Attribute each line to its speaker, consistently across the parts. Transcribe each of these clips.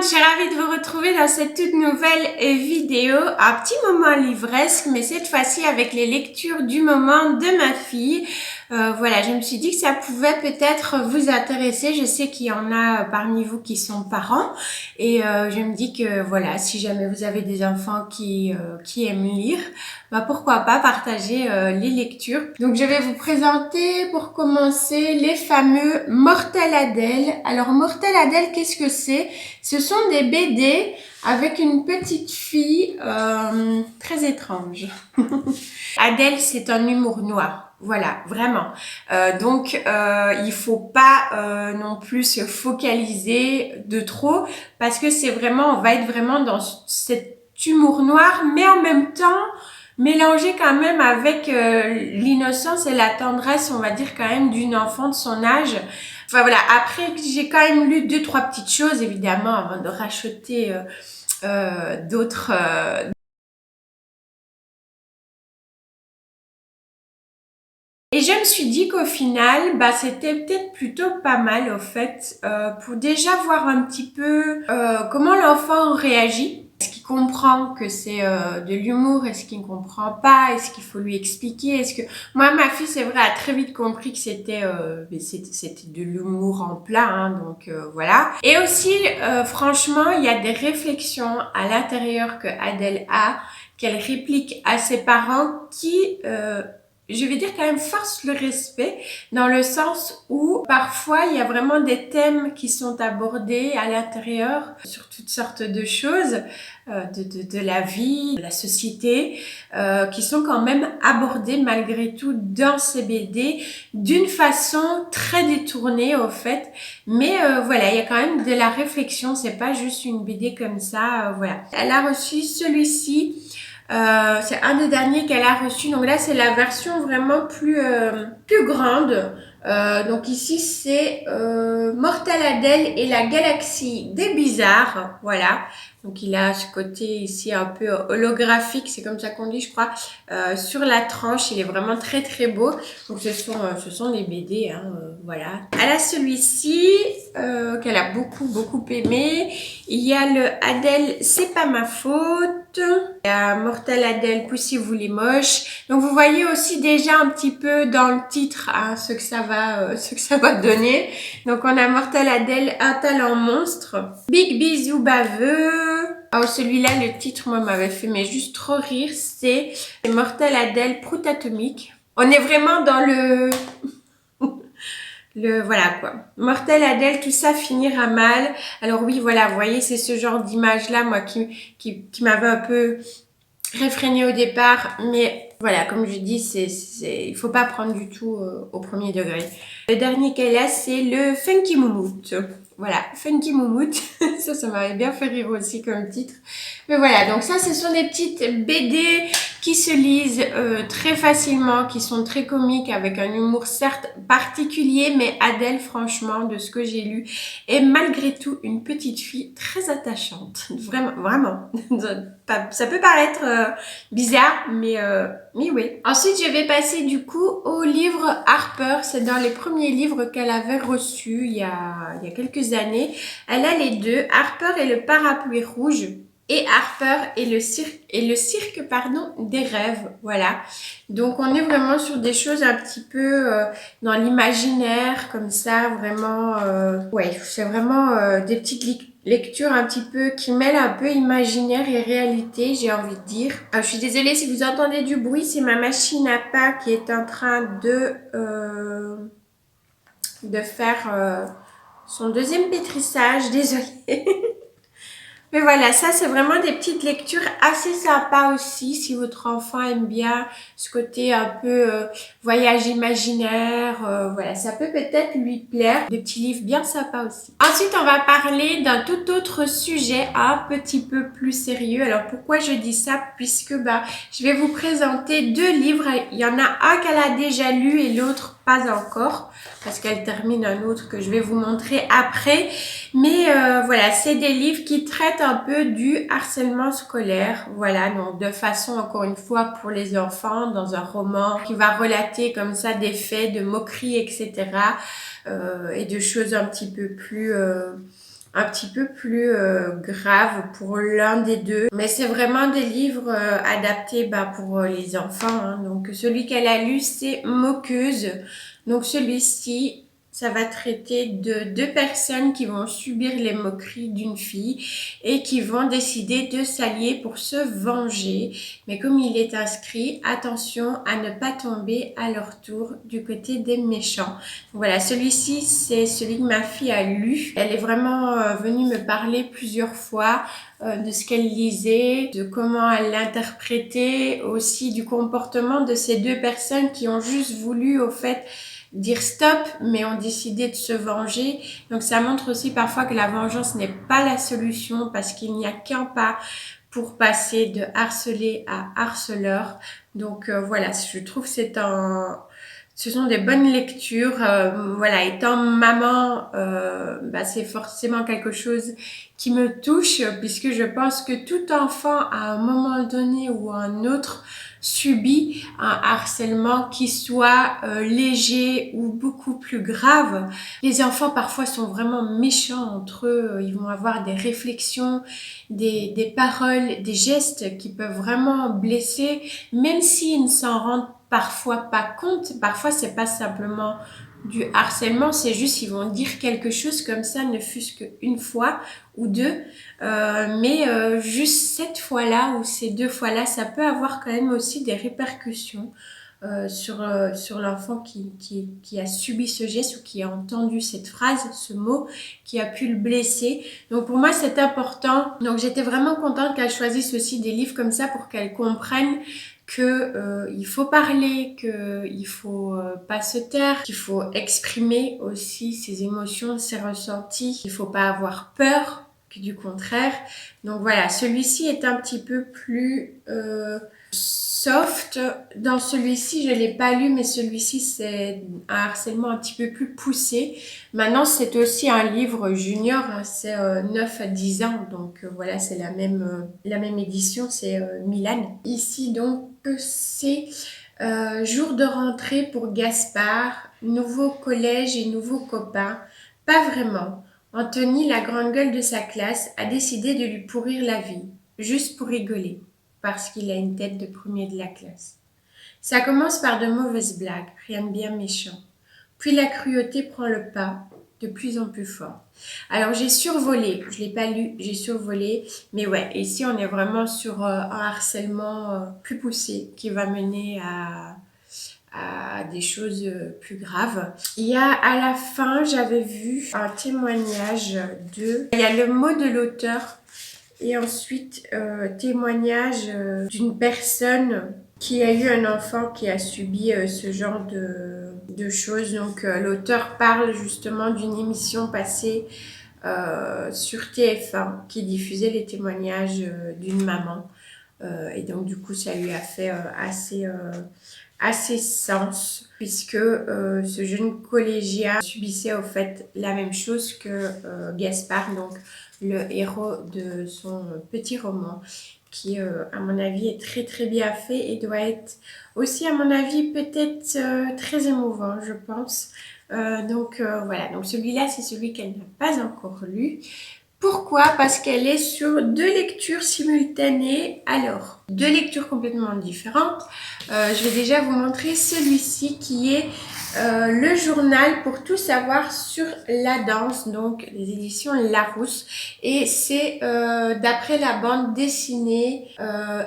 Speaker 1: Je suis ravie de vous retrouver dans cette toute nouvelle vidéo. Un petit moment livresque, mais cette fois-ci avec les lectures du moment de ma fille. Voilà, je me suis dit que ça pouvait peut-être vous intéresser. Je sais qu'il y en a parmi vous qui sont parents. Et je me dis que voilà, si jamais vous avez des enfants qui aiment lire, bah pourquoi pas partager les lectures. Donc je vais vous présenter pour commencer les fameux Mortel Adèle. Alors Mortel Adèle, qu'est-ce que c'est? Ce sont des BD avec une petite fille très étrange. Adèle, c'est un humour noir. Voilà, vraiment. Il faut pas non plus se focaliser de trop parce que c'est vraiment, on va être vraiment dans cet humour noir, mais en même temps mélangé quand même avec l'innocence et la tendresse, on va dire quand même d'une enfant de son âge. Enfin voilà, après j'ai quand même lu 2-3 petites choses évidemment avant de racheter d'autres et je me suis dit qu'au final, bah c'était peut-être plutôt pas mal au fait pour déjà voir un petit peu comment l'enfant réagit. Est-ce qu'il comprend que c'est de l'humour? Est-ce qu'il ne comprend pas? Est-ce qu'il faut lui expliquer? Est-ce que moi, ma fille, c'est vrai, a très vite compris que c'était de l'humour en plat, hein, donc voilà. Et aussi, franchement, il y a des réflexions à l'intérieur que Adèle a, qu'elle réplique à ses parents qui je vais dire quand même force le respect dans le sens où parfois il y a vraiment des thèmes qui sont abordés à l'intérieur sur toutes sortes de choses de la vie, de la société qui sont quand même abordés malgré tout dans ces BD d'une façon très détournée au fait, mais voilà, il y a quand même de la réflexion, c'est pas juste une BD comme ça, voilà. Elle a reçu celui-ci. C'est un des derniers qu'elle a reçu. Donc là, c'est la version vraiment plus grande. Donc ici, c'est Mortel Adèle et la galaxie des bizarres. Voilà. Donc il a ce côté ici un peu holographique, c'est comme ça qu'on dit, je crois, sur la tranche. Il est vraiment très très beau. Donc ce sont les BD, hein, voilà. Elle a celui-ci qu'elle a beaucoup aimé. Il y a le Adèle, c'est pas ma faute. Il y a Mortel Adèle, poussez-vous les moches. Donc vous voyez aussi déjà un petit peu dans le titre hein, ce que ça va donner. Donc on a Mortel Adèle, un talent monstre. Big bisou baveux. Oh, celui-là, le titre, moi, m'avait fait mais juste trop rire. C'est Mortel Adèle, prout atomique. On est vraiment dans voilà quoi. Mortel Adèle, tout ça finira mal. Alors oui, voilà, vous voyez, c'est ce genre d'image-là, moi, qui m'avait un peu réfréné au départ. Mais voilà, comme je dis, il faut pas prendre du tout au premier degré. Le dernier qu'elle a, c'est le Funky Moumout. Voilà, Funky Moumout. Ça m'avait bien fait rire aussi comme titre. Mais voilà, donc ça, ce sont des petites BD qui se lisent très facilement, qui sont très comiques, avec un humour certes particulier, mais Adèle, franchement, de ce que j'ai lu, est malgré tout une petite fille très attachante. Vraiment, vraiment. Ça peut paraître bizarre, mais oui. Ensuite, je vais passer du coup au livre Harper. C'est dans les premiers livres qu'elle avait reçus il y a quelques années. Elle a les deux, Harper et le parapluie rouge. Et Harper et le cirque des rêves, voilà. Donc on est vraiment sur des choses un petit peu dans l'imaginaire, comme ça, vraiment. Ouais, c'est vraiment des petites lectures un petit peu qui mêlent un peu imaginaire et réalité, j'ai envie de dire. Je suis désolée si vous entendez du bruit, c'est ma machine à pain qui est en train de faire son deuxième pétrissage, désolée. Mais voilà, ça c'est vraiment des petites lectures assez sympas aussi si votre enfant aime bien ce côté un peu voyage imaginaire. Voilà, ça peut peut-être lui plaire. Des petits livres bien sympas aussi. Ensuite, on va parler d'un tout autre sujet un petit peu plus sérieux. Alors pourquoi je dis ça? Puisque je vais vous présenter deux livres. Il y en a un qu'elle a déjà lu et l'autre pas encore. Parce qu'elle termine un autre que je vais vous montrer après. Mais voilà, c'est des livres qui traitent un peu du harcèlement scolaire. Voilà, donc de façon, encore une fois, pour les enfants, dans un roman qui va relater comme ça des faits de moquerie, etc. Et de choses un petit peu plus un petit peu plus grave pour l'un des deux. Mais c'est vraiment des livres adaptés pour les enfants, hein. Donc celui qu'elle a lu, c'est Moqueuse. Donc celui-ci, ça va traiter de deux personnes qui vont subir les moqueries d'une fille et qui vont décider de s'allier pour se venger. Mais comme il est inscrit, attention à ne pas tomber à leur tour du côté des méchants. Voilà, celui-ci, c'est celui que ma fille a lu. Elle est vraiment venue me parler plusieurs fois de ce qu'elle lisait, de comment elle l'interprétait, aussi du comportement de ces deux personnes qui ont juste voulu, au fait, dire stop, mais ont décidé de se venger. Donc ça montre aussi parfois que la vengeance n'est pas la solution parce qu'il n'y a qu'un pas pour passer de harcelé à harceleur. Donc voilà, je trouve que ce sont des bonnes lectures. Voilà, étant maman, c'est forcément quelque chose qui me touche puisque je pense que tout enfant à un moment donné ou à un autre subit un harcèlement qui soit léger ou beaucoup plus grave. Les enfants parfois sont vraiment méchants entre eux, ils vont avoir des réflexions, des paroles, des gestes qui peuvent vraiment blesser, même s'ils ne s'en rendent parfois pas compte. Parfois c'est pas simplement du harcèlement, c'est juste ils vont dire quelque chose comme ça, ne fût-ce qu'une fois ou deux, mais juste cette fois-là ou ces deux fois-là, ça peut avoir quand même aussi des répercussions sur l'enfant qui a subi ce geste ou qui a entendu cette phrase, ce mot, qui a pu le blesser. Donc pour moi c'est important. Donc j'étais vraiment contente qu'elle choisisse aussi des livres comme ça pour qu'elle comprenne que il faut parler, qu'il faut pas se taire, qu'il faut exprimer aussi ses émotions, ses ressentis, qu'il faut pas avoir peur, que du contraire. Donc voilà, celui-ci est un petit peu plus soft. Dans celui-ci, je l'ai pas lu, mais celui-ci c'est un harcèlement un petit peu plus poussé. Maintenant, c'est aussi un livre junior, hein, c'est 9 à 10 ans, donc voilà, c'est la même édition, c'est Milan. Ici, donc, c'est jour de rentrée pour Gaspard, nouveau collège et nouveaux copains. Pas vraiment. Anthony, la grande gueule de sa classe, a décidé de lui pourrir la vie, juste pour rigoler, parce qu'il a une tête de premier de la classe. Ça commence par de mauvaises blagues, rien de bien méchant. Puis la cruauté prend le pas, de plus en plus fort. Alors j'ai survolé, je l'ai pas lu, j'ai survolé, mais ouais, ici on est vraiment sur un harcèlement plus poussé qui va mener à des choses plus graves. Il y a à la fin, j'avais vu un témoignage il y a le mot de l'auteur et ensuite témoignage d'une personne qui a eu un enfant qui a subi ce genre de choses. Donc l'auteur parle justement d'une émission passée sur TF1 qui diffusait les témoignages d'une maman. Et donc du coup ça lui a fait assez sens puisque ce jeune collégien subissait au fait la même chose que Gaspard, donc le héros de son petit roman qui à mon avis est très très bien fait et doit être aussi à mon avis peut-être très émouvant je pense. Donc voilà, donc celui-là c'est celui qu'elle n'a pas encore lu. Pourquoi? Parce qu'elle est sur deux lectures simultanées. Alors, deux lectures complètement différentes. Je vais déjà vous montrer celui-ci qui est le journal pour tout savoir sur la danse, donc les éditions Larousse. Et c'est d'après la bande dessinée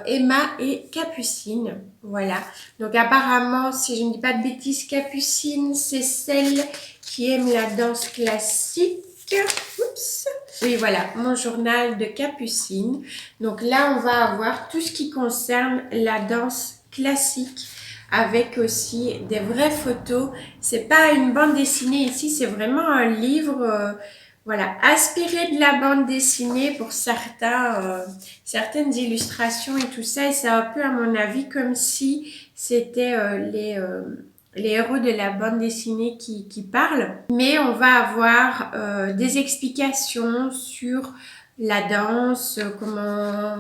Speaker 1: Emma et Capucine. Voilà. Donc apparemment, si je ne dis pas de bêtises, Capucine, c'est celle qui aime la danse classique. Oups. Oui, voilà, mon journal de Capucine. Donc là, on va avoir tout ce qui concerne la danse classique avec aussi des vraies photos. C'est pas une bande dessinée ici, c'est vraiment un livre voilà, inspiré de la bande dessinée pour certaines illustrations et tout ça. Et c'est un peu, à mon avis, comme si c'était les héros de la bande dessinée qui parlent. Mais on va avoir des explications sur la danse, comment,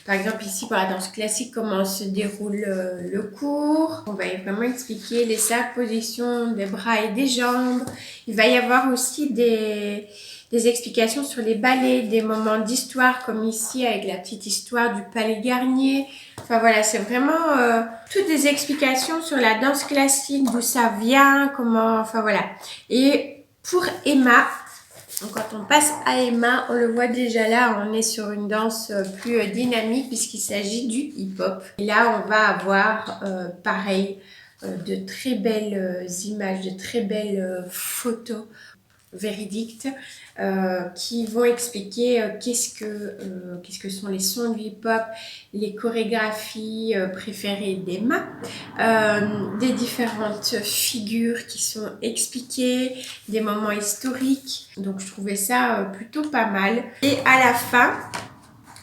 Speaker 1: par exemple ici pour la danse classique, comment se déroule le cours. On va vraiment expliquer les 5 positions des bras et des jambes. Il va y avoir aussi des explications sur les ballets, des moments d'histoire comme ici avec la petite histoire du Palais Garnier. Enfin voilà, c'est vraiment toutes des explications sur la danse classique, d'où ça vient, comment, enfin voilà. Et pour Emma, donc quand on passe à Emma, on le voit déjà là, on est sur une danse plus dynamique puisqu'il s'agit du hip-hop. Et là, on va avoir pareil, de très belles images, de très belles photos véridiques qui vont expliquer qu'est-ce que sont les sons du hip-hop, les chorégraphies préférées d'Emma, des différentes figures qui sont expliquées, des moments historiques. Donc je trouvais ça plutôt pas mal. Et à la fin,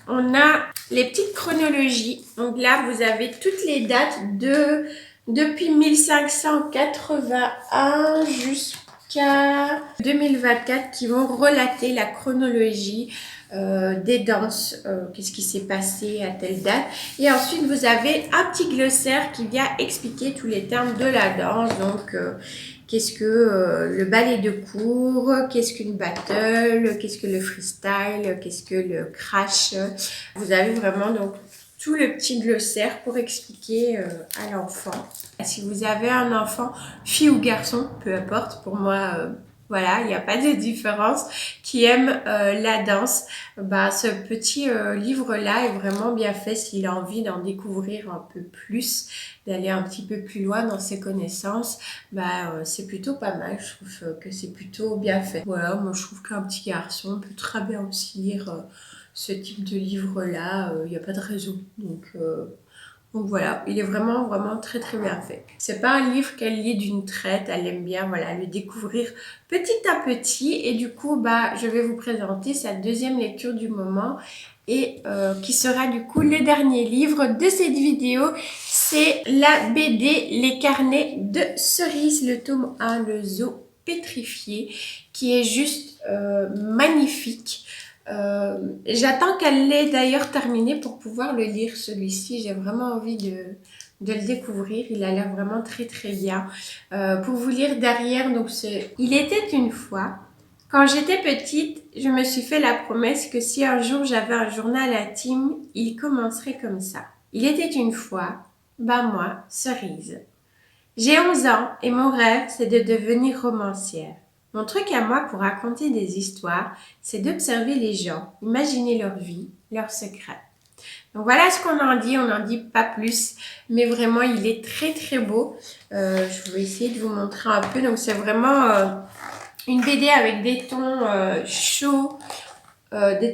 Speaker 1: on a les petites chronologies. Donc là, vous avez toutes les dates depuis 1581 jusqu'à 2024 qui vont relater la chronologie des danses, qu'est-ce qui s'est passé à telle date. Et ensuite, vous avez un petit glossaire qui vient expliquer tous les termes de la danse. Donc, qu'est-ce que le ballet de cours, qu'est-ce qu'une battle, qu'est-ce que le freestyle, qu'est-ce que le crash. Vous avez vraiment donc tout le petit glossaire pour expliquer à l'enfant. Si vous avez un enfant, fille ou garçon, peu importe, pour moi, voilà, il n'y a pas de différence, qui aime la danse, bah, ce petit livre-là est vraiment bien fait s'il a envie d'en découvrir un peu plus, d'aller un petit peu plus loin dans ses connaissances, bah, c'est plutôt pas mal, je trouve que c'est plutôt bien fait. Voilà, moi je trouve qu'un petit garçon peut très bien aussi lire ce type de livre-là, il n'y a pas de raison. Donc voilà, il est vraiment, vraiment très très bien fait. C'est pas un livre qu'elle lit d'une traite, elle aime bien voilà, le découvrir petit à petit. Et du coup, bah, je vais vous présenter sa deuxième lecture du moment et qui sera du coup le dernier livre de cette vidéo. C'est la BD Les Carnets de Cerise, le tome 1, le zoo pétrifié, qui est juste magnifique. J'attends qu'elle l'ait d'ailleurs terminé pour pouvoir le lire celui-ci. J'ai vraiment envie de le découvrir. Il a l'air vraiment très très bien. Pour vous lire derrière, donc Il était une fois. Quand j'étais petite, je me suis fait la promesse que si un jour j'avais un journal intime, il commencerait comme ça. Il était une fois, bah moi, Cerise. J'ai 11 ans et mon rêve, c'est de devenir romancière. Mon truc à moi pour raconter des histoires, c'est d'observer les gens, imaginer leur vie, leurs secrets. Donc voilà ce qu'on en dit, on n'en dit pas plus, mais vraiment il est très très beau. Je vais essayer de vous montrer un peu. Donc c'est vraiment une BD avec des tons chauds, des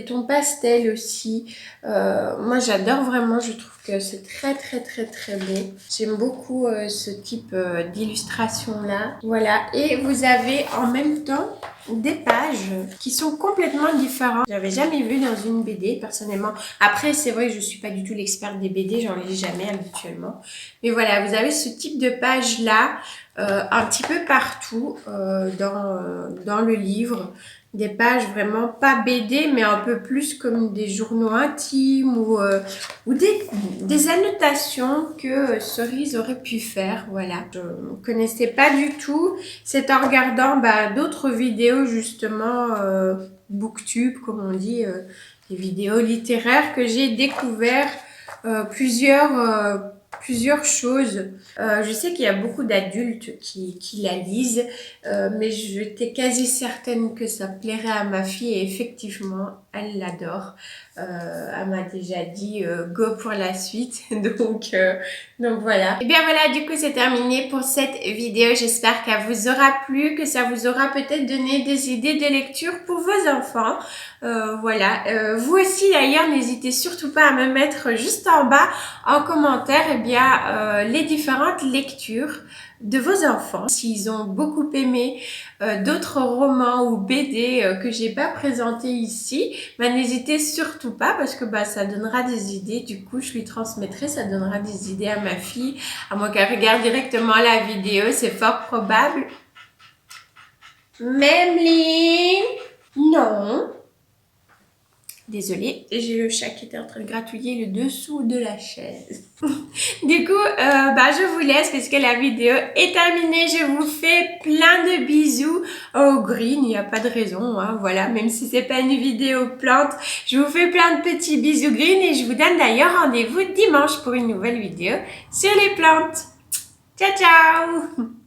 Speaker 1: tons pastels aussi. Moi j'adore vraiment, je trouve que c'est très très très très beau. J'aime beaucoup ce type d'illustration là. Voilà, et vous avez en même temps des pages qui sont complètement différentes. J'avais jamais vu dans une BD personnellement. Après c'est vrai que je suis pas du tout l'experte des BD, j'en lis jamais habituellement. Mais voilà, vous avez ce type de page là un petit peu partout dans le livre. Des pages vraiment pas BD, mais un peu plus comme des journaux intimes ou des annotations que Cerise aurait pu faire. Voilà, je ne connaissais pas du tout. C'est en regardant d'autres vidéos justement, booktube comme on dit, des vidéos littéraires que j'ai découvert plusieurs choses. Je sais qu'il y a beaucoup d'adultes qui la lisent, mais j'étais quasi certaine que ça plairait à ma fille et effectivement, elle l'adore. Elle m'a déjà dit go pour la suite, donc voilà. Et bien voilà, du coup c'est terminé pour cette vidéo. J'espère qu'elle vous aura plu, que ça vous aura peut-être donné des idées de lecture pour vos enfants. Voilà, vous aussi d'ailleurs, n'hésitez surtout pas à me mettre juste en bas en commentaire les différentes lectures de vos enfants. S'ils ont beaucoup aimé d'autres romans ou BD que j'ai pas présenté ici, n'hésitez surtout pas parce que ça donnera des idées. Du coup, je lui transmettrai, ça donnera des idées à ma fille, à moins qu'elle regarde directement la vidéo, c'est fort probable. Memline, non. Désolée, j'ai le chat qui était en train de gratouiller le dessous de la chaise. Du coup, je vous laisse parce que la vidéo est terminée. Je vous fais plein de bisous. Oh, Green, il n'y a pas de raison, hein, voilà, même si c'est pas une vidéo plante. Je vous fais plein de petits bisous Green et je vous donne d'ailleurs rendez-vous dimanche pour une nouvelle vidéo sur les plantes. Ciao, ciao!